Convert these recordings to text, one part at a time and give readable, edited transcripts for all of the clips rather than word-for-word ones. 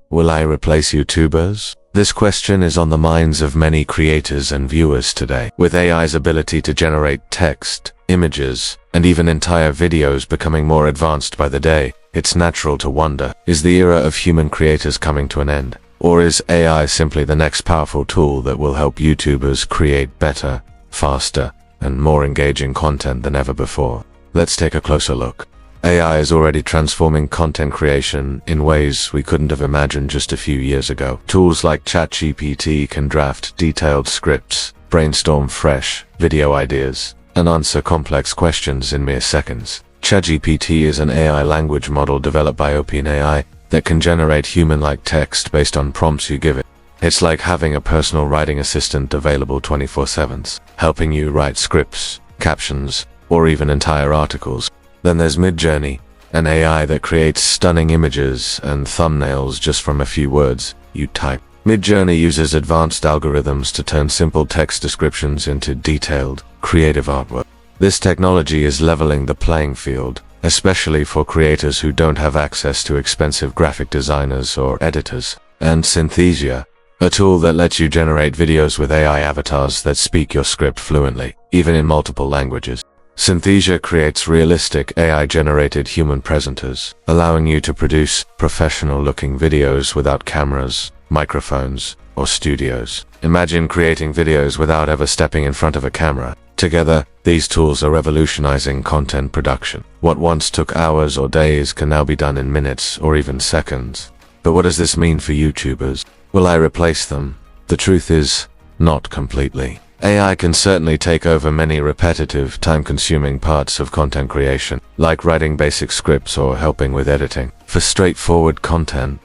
Will AI replace YouTubers? This question is on the minds of many creators and viewers today. With AI's ability to generate text, images, and even entire videos becoming more advanced by the day, it's natural to wonder, is the era of human creators coming to an end? Or is AI simply the next powerful tool that will help YouTubers create better, faster, and more engaging content than ever before? Let's take a closer look. AI is already transforming content creation in ways we couldn't have imagined just a few years ago. Tools like ChatGPT can draft detailed scripts, brainstorm fresh video ideas, and answer complex questions in mere seconds. ChatGPT is an AI language model developed by OpenAI that can generate human-like text based on prompts you give it. It's like having a personal writing assistant available 24/7, helping you write scripts, captions, or even entire articles. Then there's Midjourney, an AI that creates stunning images and thumbnails just from a few words you type. Midjourney uses advanced algorithms to turn simple text descriptions into detailed, creative artwork. This technology is leveling the playing field, especially for creators who don't have access to expensive graphic designers or editors. And Synthesia, a tool that lets you generate videos with AI avatars that speak your script fluently, even in multiple languages. Synthesia creates realistic AI-generated human presenters, allowing you to produce professional-looking videos without cameras, microphones, or studios. Imagine creating videos without ever stepping in front of a camera. Together, these tools are revolutionizing content production. What once took hours or days can now be done in minutes or even seconds. But what does this mean for YouTubers? Will I replace them? The truth is, not completely. AI can certainly take over many repetitive, time-consuming parts of content creation, like writing basic scripts or helping with editing. For straightforward content,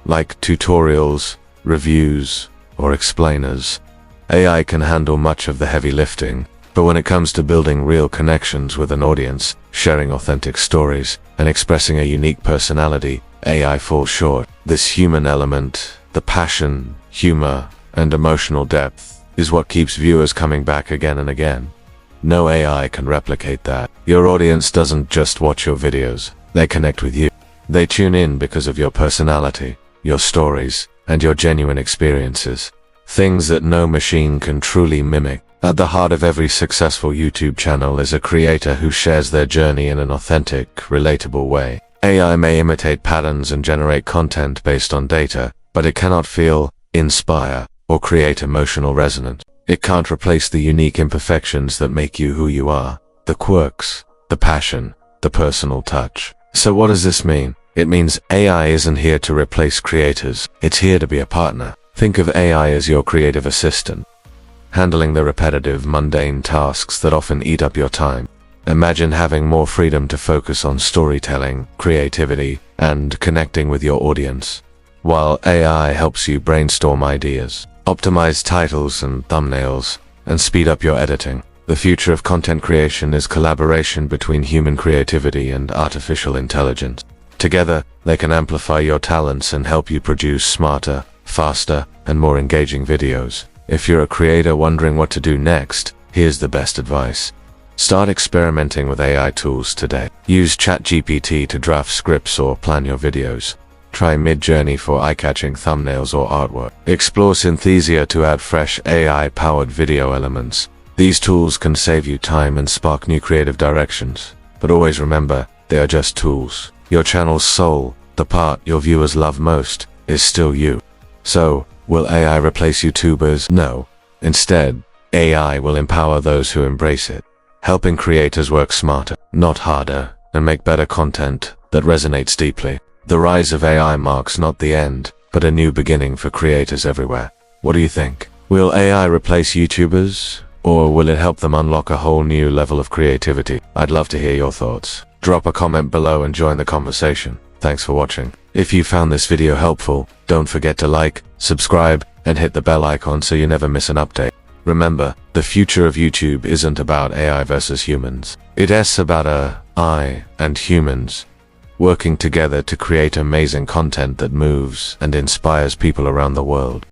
like tutorials, reviews, or explainers, AI can handle much of the heavy lifting. But when it comes to building real connections with an audience, sharing authentic stories, and expressing a unique personality, AI falls short. This human element, the passion, humor, and emotional depth, is what keeps viewers coming back again and again. No AI can replicate that. Your audience doesn't just watch your videos, they connect with you. They tune in because of your personality, your stories, and your genuine experiences. Things that no machine can truly mimic. At the heart of every successful YouTube channel is a creator who shares their journey in an authentic, relatable way. AI may imitate patterns and generate content based on data, but it cannot feel, inspire, or create emotional resonance. It can't replace the unique imperfections that make you who you are. The quirks, the passion, the personal touch. So what does this mean? It means AI isn't here to replace creators. It's here to be a partner. Think of AI as your creative assistant, handling the repetitive, mundane tasks that often eat up your time. Imagine having more freedom to focus on storytelling, creativity, and connecting with your audience, while AI helps you brainstorm ideas, optimize titles and thumbnails, and speed up your editing. The future of content creation is collaboration between human creativity and artificial intelligence. Together, they can amplify your talents and help you produce smarter, faster, and more engaging videos. If you're a creator wondering what to do next, here's the best advice. Start experimenting with AI tools today. Use ChatGPT to draft scripts or plan your videos. Try Midjourney for eye-catching thumbnails or artwork. Explore Synthesia to add fresh AI-powered video elements. These tools can save you time and spark new creative directions. But always remember, they are just tools. Your channel's soul, the part your viewers love most, is still you. So, will AI replace YouTubers? No. Instead, AI will empower those who embrace it, helping creators work smarter, not harder, and make better content that resonates deeply. The rise of AI marks not the end, but a new beginning for creators everywhere. What do you think? Will AI replace YouTubers, or will it help them unlock a whole new level of creativity? I'd love to hear your thoughts. Drop a comment below and join the conversation. Thanks for watching. If you found this video helpful, don't forget to like, subscribe, and hit the bell icon so you never miss an update. Remember, the future of YouTube isn't about AI versus humans. It's about AI and humans working together to create amazing content that moves and inspires people around the world.